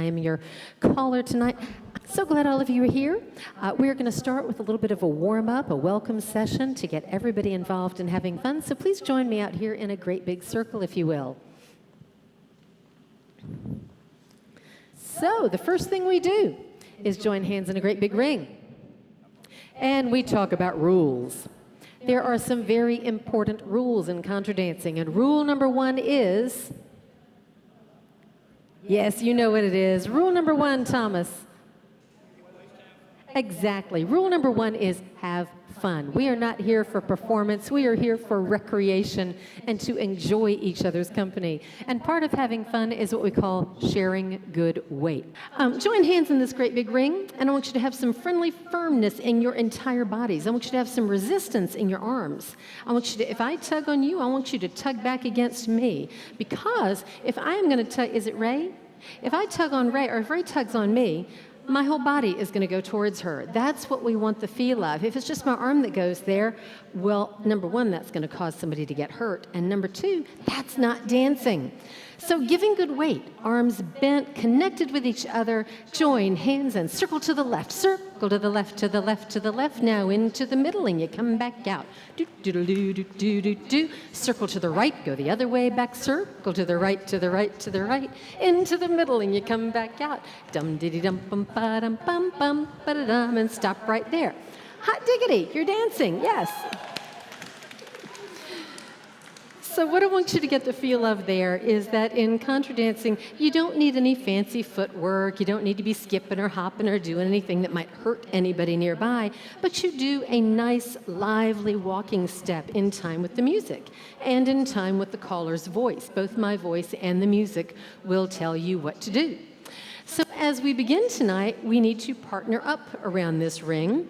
I am your caller tonight. So glad all of you are here. We're going to start with a little bit of a warm-up, a welcome session to get everybody involved in having fun. So please join me out here in a great big circle, if you will. So the first thing we do is join hands in a great big ring. And we talk about rules. There are some very important rules in contra dancing, and rule number one is... Yes, you know what it is. Rule number one, Thomas. Exactly. Rule number one is have fun. We are not here for performance. We are here for recreation and to enjoy each other's company. And part of having fun is what we call sharing good weight. Join hands in this great big ring, and I want you to have some friendly firmness in your entire bodies. I want you to have some resistance in your arms. I want you to, if I tug on you, I want you to tug back against me. Because if I am going to tug, is it Ray? If I tug on Ray, or if Ray tugs on me, my whole body is going to go towards her. That's what we want the feel of. If it's just my arm that goes there, well, number one, that's going to cause somebody to get hurt. And number two, that's not dancing. So giving good weight, arms bent, connected with each other, join hands and circle to the left, circle to the left, to the left, to the left, now into the middle, and you come back out. Do, do, do, do, do, do, do, do. Circle to the right, go the other way, back, circle to the right, to the right, to the right, into the middle, and you come back out. Dum diddy dum bum ba dum bum bum ba da dum, and stop right there. Hot diggity, you're dancing, yes. So what I want you to get the feel of there is that in contra dancing, you don't need any fancy footwork. You don't need to be skipping or hopping or doing anything that might hurt anybody nearby, but you do a nice, lively walking step in time with the music and in time with the caller's voice. Both my voice and the music will tell you what to do. So as we begin tonight, we need to partner up around this ring.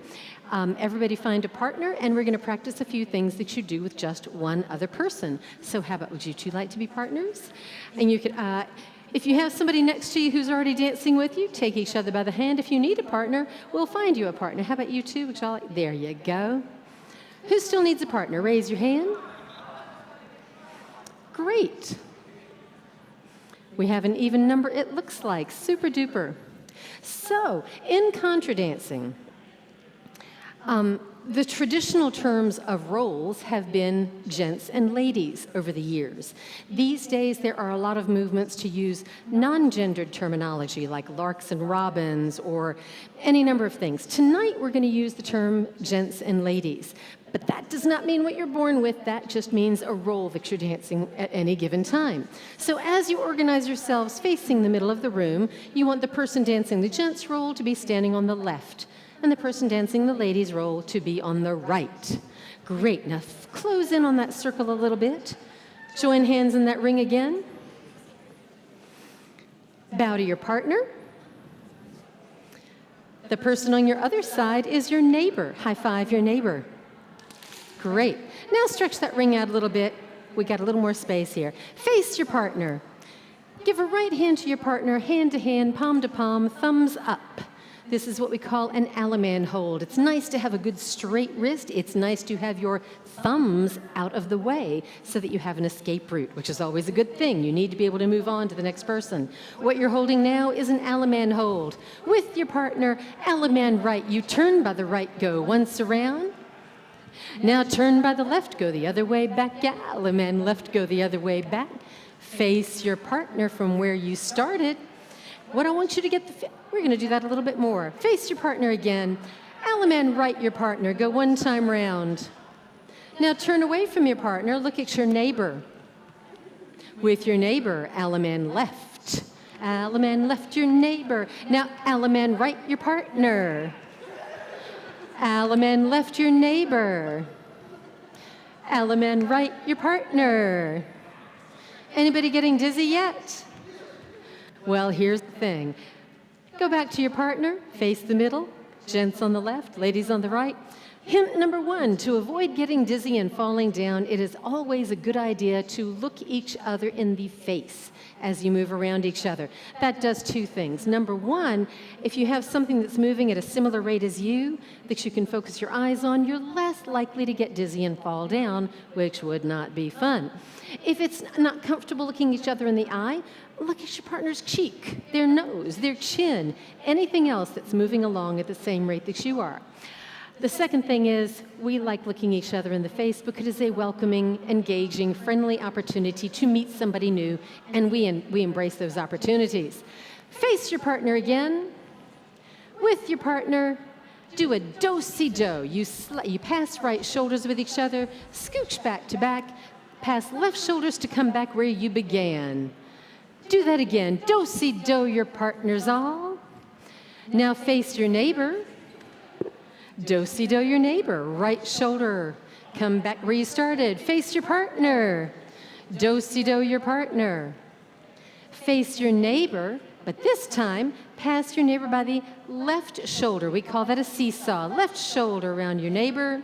Everybody find a partner, and we're going to practice a few things that you do with just one other person. So how about, would you two like to be partners? And you could, if you have somebody next to you who's already dancing with you, take each other by the hand. If you need a partner, we'll find you a partner. How about you two? Would y'all like? There you go. Who still needs a partner? Raise your hand. Great. We have an even number, it looks like. Super duper. So, in contra dancing, the traditional terms of roles have been gents and ladies over the years. These days, there are a lot of movements to use non-gendered terminology like larks and robins or any number of things. Tonight, we're going to use the term gents and ladies. But that does not mean what you're born with. That just means a role that you're dancing at any given time. So as you organize yourselves facing the middle of the room, you want the person dancing the gents role to be standing on the left, and the person dancing the ladies' role to be on the right. Great. Now close in on that circle a little bit. Join hands in that ring again. Bow to your partner. The person on your other side is your neighbor. High five your neighbor. Great. Now stretch that ring out a little bit. We got a little more space here. Face your partner. Give a right hand to your partner, hand to hand, palm to palm, thumbs up. This is what we call an Alaman hold. It's nice to have a good straight wrist. It's nice to have your thumbs out of the way so that you have an escape route, which is always a good thing. You need to be able to move on to the next person. What you're holding now is an Alaman hold. With your partner, Alaman right. You turn by the right, go once around. Now turn by the left, go the other way back. Alaman left, go the other way back. Face your partner from where you started. What I want you to get, we're going to do that a little bit more. Face your partner again. Alaman right your partner. Go one time round. Now turn away from your partner. Look at your neighbor. With your neighbor, Alaman left. Alaman left your neighbor. Now Alaman right your partner. Alaman left your neighbor. Alaman right your partner. Anybody getting dizzy yet? Well, here's the thing. Go back to your partner, face the middle, gents on the left, ladies on the right. Hint number one, to avoid getting dizzy and falling down, it is always a good idea to look each other in the face as you move around each other. That does two things. Number one, if you have something that's moving at a similar rate as you, that you can focus your eyes on, you're less likely to get dizzy and fall down, which would not be fun. If it's not comfortable looking each other in the eye, look at your partner's cheek, their nose, their chin, anything else that's moving along at the same rate that you are. The second thing is we like looking each other in the face because it is a welcoming, engaging, friendly opportunity to meet somebody new, and we embrace those opportunities. Face your partner again. With your partner, do a do-si-do. You pass right shoulders with each other, scooch back to back, pass left shoulders to come back where you began. Do that again. Do-si-do your partners all. Now face your neighbor. Do-si-do your neighbor. Right shoulder, come back where you started. Face your partner. Do-si-do your partner. Face your neighbor, but this time, pass your neighbor by the left shoulder. We call that a seesaw. Left shoulder around your neighbor.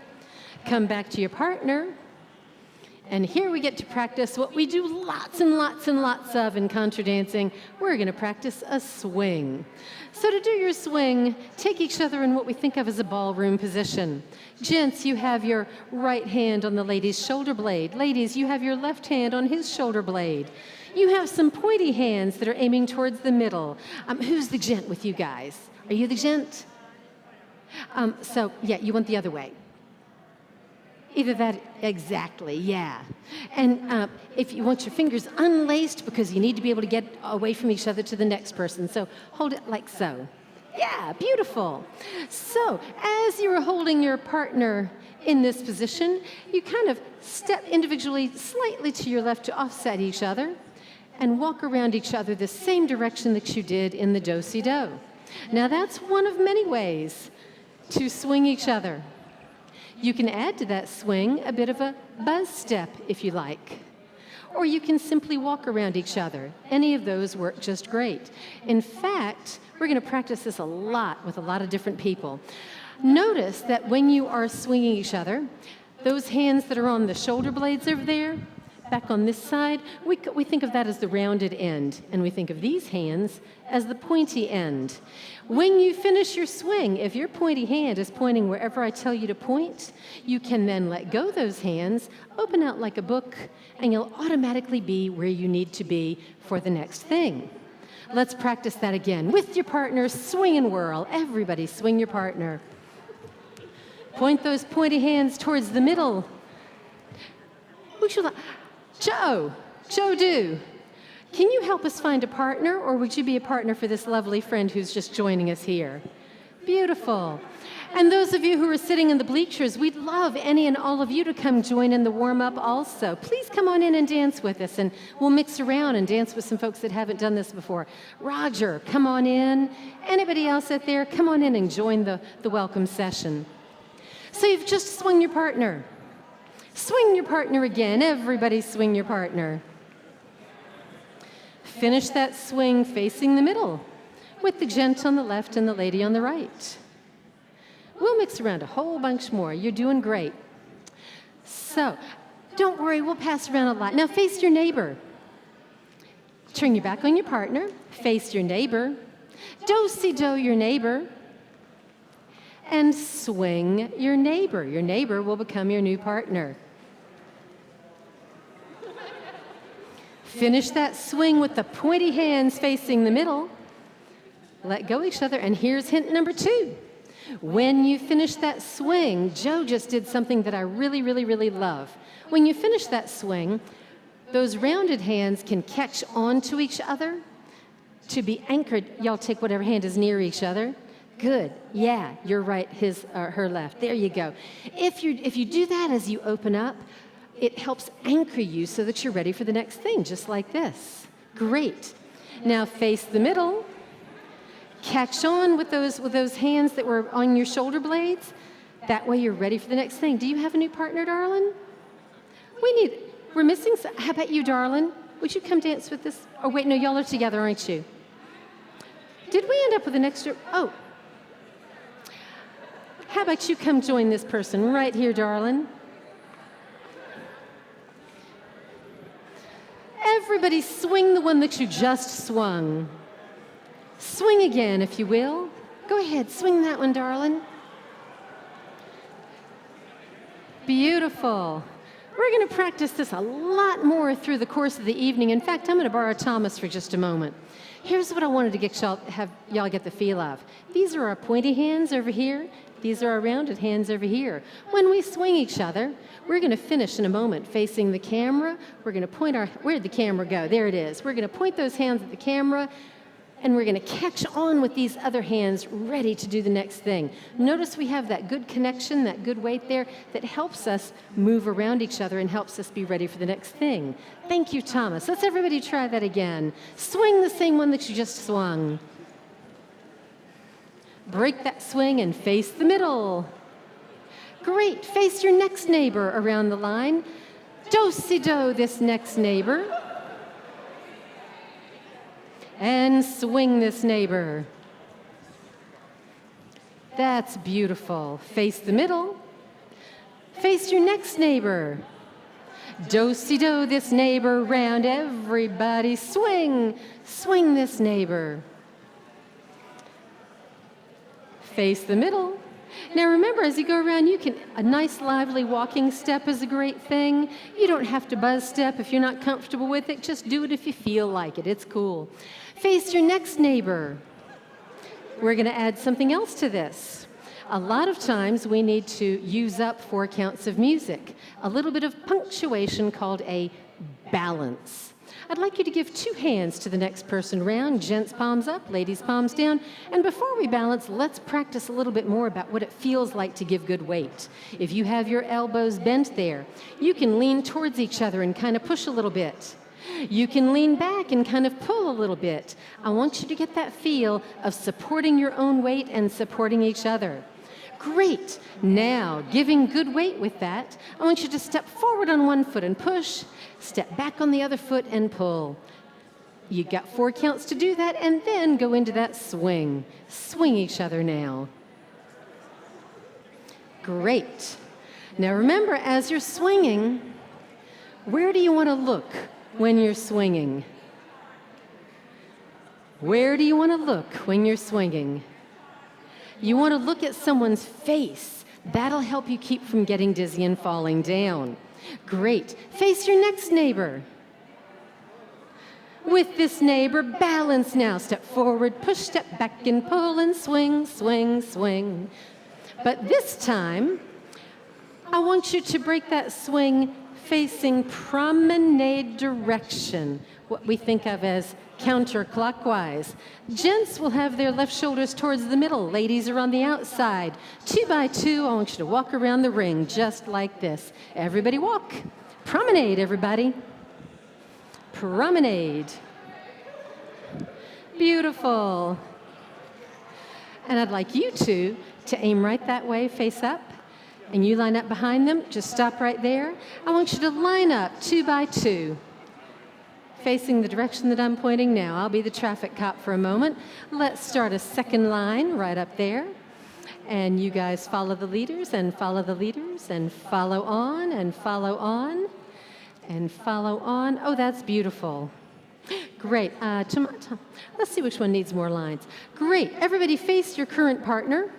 Come back to your partner. And here we get to practice what we do lots and lots and lots of in contra dancing. We're going to practice a swing. So to do your swing, take each other in what we think of as a ballroom position. Gents, you have your right hand on the lady's shoulder blade. Ladies, you have your left hand on his shoulder blade. You have some pointy hands that are aiming towards the middle. Who's the gent with you guys? Are you the gent? Yeah, you want the other way. Either that, exactly, yeah. And if you want your fingers unlaced because you need to be able to get away from each other to the next person, so hold it like so. Yeah, beautiful. So as you're holding your partner in this position, you kind of step individually slightly to your left to offset each other and walk around each other the same direction that you did in the do-si-do. Now that's one of many ways to swing each other. You can add to that swing a bit of a buzz step if you like. Or you can simply walk around each other. Any of those work just great. In fact, we're going to practice this a lot with a lot of different people. Notice that when you are swinging each other, those hands that are on the shoulder blades over there, back on this side, we think of that as the rounded end, and we think of these hands as the pointy end. When you finish your swing, if your pointy hand is pointing wherever I tell you to point, you can then let go those hands, open out like a book, and you'll automatically be where you need to be for the next thing. Let's practice that again. With your partner, swing and whirl. Everybody swing your partner. Point those pointy hands towards the middle. Who should I? Joe do. Can you help us find a partner, or would you be a partner for this lovely friend who's just joining us here? Beautiful. And those of you who are sitting in the bleachers, we'd love any and all of you to come join in the warm-up also. Please come on in and dance with us, and we'll mix around and dance with some folks that haven't done this before. Roger, come on in. Anybody else out there, come on in and join the welcome session. So you've just swung your partner. Swing your partner again. Everybody swing your partner. Finish that swing facing the middle with the gent on the left and the lady on the right. We'll mix around a whole bunch more. You're doing great. So, don't worry, we'll pass around a lot. Now face your neighbor. Turn your back on your partner. Face your neighbor. Do-si-do your neighbor. And swing your neighbor. Your neighbor will become your new partner. Finish that swing with the pointy hands facing the middle. Let go each other, and here's hint number 2. When you finish that swing, Joe just did something that I really, really, really love. When you finish that swing, those rounded hands can catch onto each other to be anchored. Y'all take whatever hand is near each other. Good. Yeah, you're right, his or her left. There you go. If you do that as you open up, it helps anchor you so that you're ready for the next thing, just like this. Great. Now face the middle. Catch on with those hands that were on your shoulder blades. That way you're ready for the next thing. Do you have a new partner, darling? We're missing how about you, darling? Would you come dance with this? Oh, wait, no, y'all are together, aren't you? Did we end up with an extra? Oh. How about you come join this person right here, darling? Everybody swing the one that you just swung. Swing again, if you will. Go ahead, swing that one, darling. Beautiful. We're going to practice this a lot more through the course of the evening. In fact, I'm going to borrow Thomas for just a moment. Here's what I wanted to get y'all get the feel of. These are our pointy hands over here. These are our rounded hands over here. When we swing each other, we're going to finish in a moment facing the camera. We're going to point where'd the camera go? There it is. We're going to point those hands at the camera, and we're going to catch on with these other hands ready to do the next thing. Notice we have that good connection, that good weight there that helps us move around each other and helps us be ready for the next thing. Thank you, Thomas. Let's everybody try that again. Swing the same one that you just swung. Break that swing and face the middle. Great. Face your next neighbor around the line. Do-si-do this next neighbor. And swing this neighbor. That's beautiful. Face the middle. Face your next neighbor. Do-si-do this neighbor round. Everybody swing. Swing this neighbor. Face the middle. Now remember, as you go around, a nice lively walking step is a great thing. You don't have to buzz step if you're not comfortable with it. Just do it if you feel like it. It's cool. Face your next neighbor. We're going to add something else to this. A lot of times we need to use up 4 counts of music. A little bit of punctuation called a balance. I'd like you to give 2 hands to the next person round, gents palms up, ladies palms down. And before we balance, let's practice a little bit more about what it feels like to give good weight. If you have your elbows bent there, you can lean towards each other and kind of push a little bit. You can lean back and kind of pull a little bit. I want you to get that feel of supporting your own weight and supporting each other. Great. Now, giving good weight with that, I want you to step forward on one foot and push, step back on the other foot and pull. You got 4 counts to do that, and then go into that swing. Swing each other now. Great. Now remember, as you're swinging, where do you want to look when you're swinging? Where do you want to look when you're swinging? You want to look at someone's face. That'll help you keep from getting dizzy and falling down. Great. Face your next neighbor. With this neighbor, balance now. Step forward, push, step back, and pull, and swing, swing, swing. But this time, I want you to break that swing facing promenade direction, what we think of as counterclockwise. Gents will have their left shoulders towards the middle. Ladies are on the outside. 2 by 2, I want you to walk around the ring just like this. Everybody walk. Promenade, everybody. Promenade. Beautiful. And I'd like you two to aim right that way, face up. And you line up behind them. Just stop right there. I want you to line up 2 by 2. Facing the direction that I'm pointing now. I'll be the traffic cop for a moment. Let's start a second line right up there. And you guys follow the leaders and follow the leaders and follow on and follow on and follow on. Oh, that's beautiful. Great. Let's see which one needs more lines. Great. Everybody face your current partner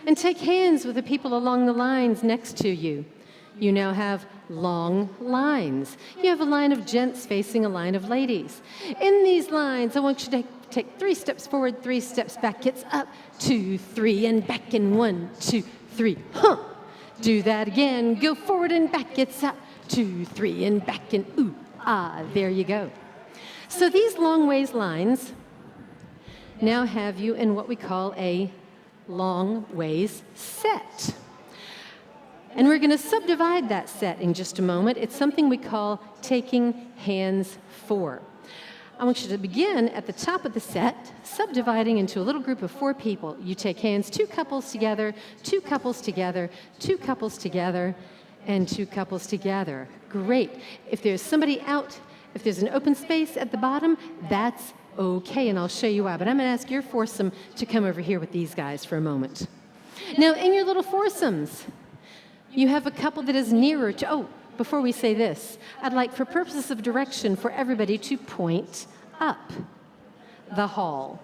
and take hands with the people along the lines next to you. You now have long lines. You have a line of gents facing a line of ladies. In these lines, I want you to take 3 steps forward, 3 steps back. It's up, 2, 3, and back, and 1, 2, 3. Huh. Do that again. Go forward and back. It's up, 2, 3, and back, and ooh, ah, there you go. So these long ways lines now have you in what we call a long ways set. And we're going to subdivide that set in just a moment. It's something we call taking hands 4. I want you to begin at the top of the set, subdividing into a little group of 4 people. You take hands, 2 couples together, 2 couples together, 2 couples together, and 2 couples together. Great. If there's somebody out, if there's an open space at the bottom, that's okay, and I'll show you why. But I'm going to ask your foursome to come over here with these guys for a moment. Now, in your little foursomes, you have a couple that is nearer to, oh, before we say this, I'd like, for purposes of direction, for everybody to point up the hall.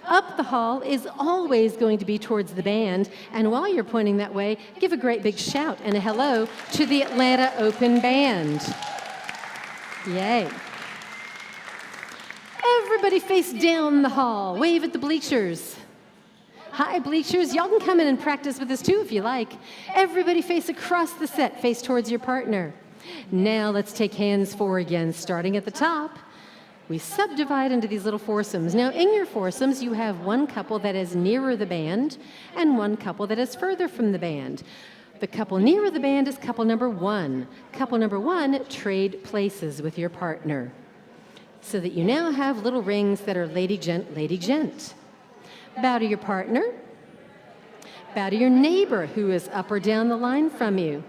Up the hall is always going to be towards the band, and while you're pointing that way, give a great big shout and a hello to the Atlanta Open Band. Yay. Everybody face down the hall. Wave at the bleachers. Hi, bleachers. Y'all can come in and practice with us too if you like. Everybody face across the set, face towards your partner. Now let's take hands four again, starting at the top. We subdivide into these little foursomes. Now, in your foursomes, you have one couple that is nearer the band and one couple that is further from the band. The couple nearer the band is couple number one. Couple number one, trade places with your partner, so that you now have little rings that are lady, gent, lady, gent. Bow to your partner. Bow to your neighbor who is up or down the line from you.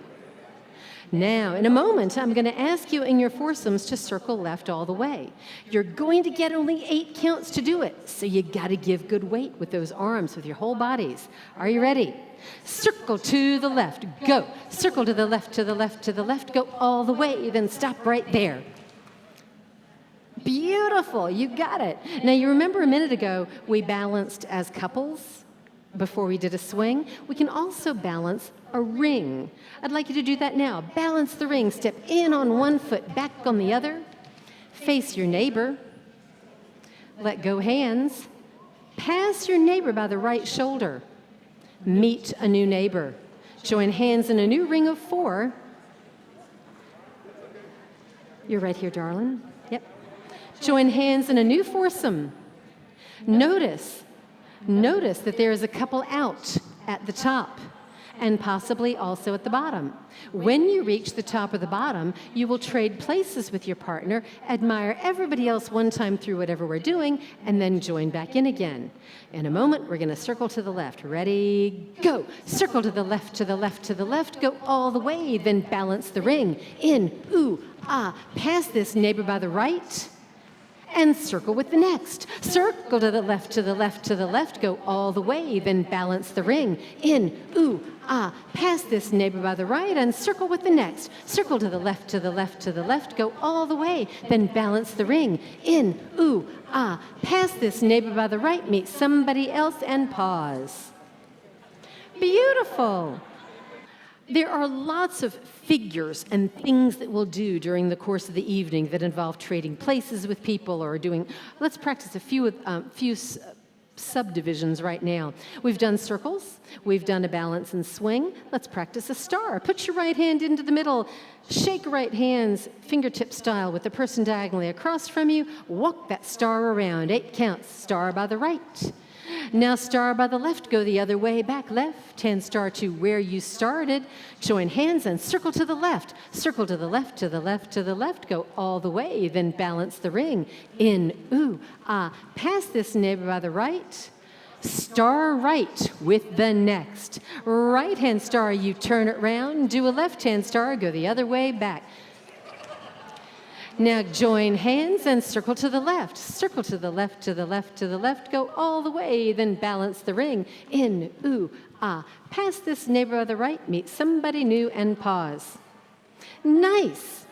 Now, in a moment, I'm going to ask you in your foursomes to circle left all the way. You're going to get only 8 counts to do it, so you got to give good weight with those arms, with your whole bodies. Are you ready? Circle to the left, go. Circle to the left, to the left, to the left, go all the way, then stop right there. Beautiful, you got it. Now, you remember a minute ago we balanced as couples before we did a swing? We can also balance a ring. I'd like you to do that now. Balance the ring. Step in on one foot, back on the other. Face your neighbor. Let go hands. Pass your neighbor by the right shoulder. Meet a new neighbor. Join hands in a new ring of 4. You're right here, darling. Yep. Join hands in a new foursome. Notice that there is a couple out at the top and possibly also at the bottom. When you reach the top or the bottom, you will trade places with your partner, admire everybody else one time through whatever we're doing, and then join back in again. In a moment, we're going to circle to the left. Ready, go. Circle to the left, to the left, to the left. Go all the way, then balance the ring. In, ooh, ah. Pass this neighbor by the right, and circle with the next. Circle to the left, to the left, to the left. Go all the way, then balance the ring. In, ooh, ah. Pass this neighbor by the right and circle with the next. Circle to the left, to the left, to the left. Go all the way, then balance the ring. In, ooh, ah. Pass this neighbor by the right, meet somebody else, and pause. Beautiful. There are lots of figures and things that we'll do during the course of the evening that involve trading places with people or doing, let's practice a few subdivisions right now. We've done circles, we've done a balance and swing. Let's practice a star. Put your right hand into the middle, shake right hands, fingertip style with the person diagonally across from you. Walk that star around, 8 counts, star by the right. Now star by the left, go the other way, back left, hand star to where you started. Join hands and circle to the left. Circle to the left, to the left, to the left. Go all the way, then balance the ring. In, ooh, ah. Pass this neighbor by the right. Star right with the next. Right hand star, you turn it round. Do a left hand star, go the other way, back. Now join hands and circle to the left. Circle to the left, to the left, to the left. Go all the way, then balance the ring. In, ooh, ah. Pass this neighbor on the right, meet somebody new, and pause. Nice.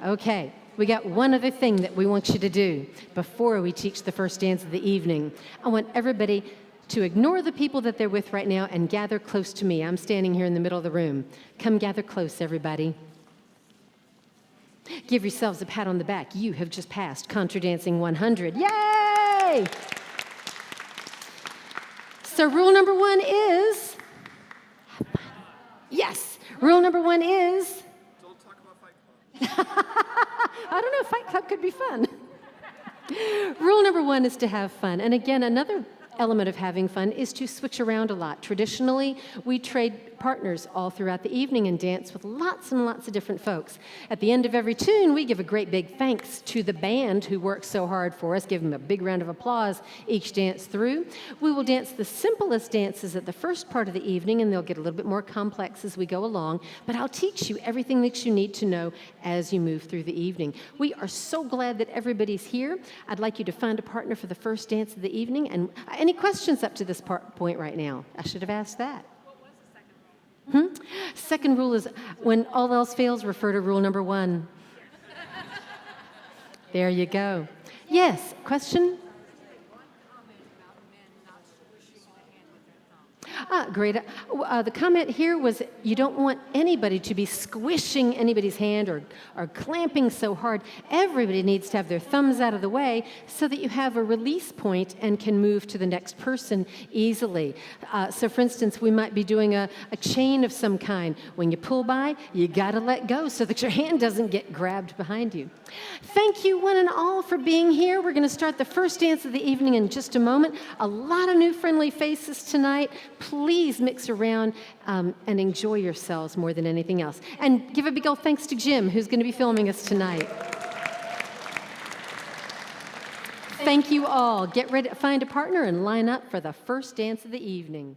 Okay, we got one other thing that we want you to do before we teach the first dance of the evening. I want everybody to ignore the people that they're with right now and gather close to me. I'm standing here in the middle of the room. Come gather close, everybody. Give yourselves a pat on the back. You have just passed Contra Dancing 100. Yay! So rule number 1 is, have fun. Yes, rule number 1 is, don't talk about Fight Club. I don't know, Fight Club could be fun. Rule number 1 is to have fun. And again, another element of having fun is to switch around a lot. Traditionally, we trade partners all throughout the evening and dance with lots and lots of different folks. At the end of every tune, we give a great big thanks to the band who works so hard for us, give them a big round of applause each dance through. We will dance the simplest dances at the first part of the evening, and they'll get a little bit more complex as we go along, but I'll teach you everything that you need to know as you move through the evening. We are so glad that everybody's here. I'd like you to find a partner for the first dance of the evening. And any questions up to this point right now? I should have asked that. Second rule is when all else fails, refer to rule number 1. There you go. Yes, question? Great. The comment here was you don't want anybody to be squishing anybody's hand or clamping so hard. Everybody needs to have their thumbs out of the way so that you have a release point and can move to the next person easily. So for instance, we might be doing a chain of some kind. When you pull by, you got to let go so that your hand doesn't get grabbed behind you. Thank you one and all for being here. We're going to start the first dance of the evening in just a moment. A lot of new friendly faces tonight. Please mix around and enjoy yourselves more than anything else. And give a big old thanks to Jim, who's going to be filming us tonight. Thank you all. Get ready to find a partner and line up for the first dance of the evening.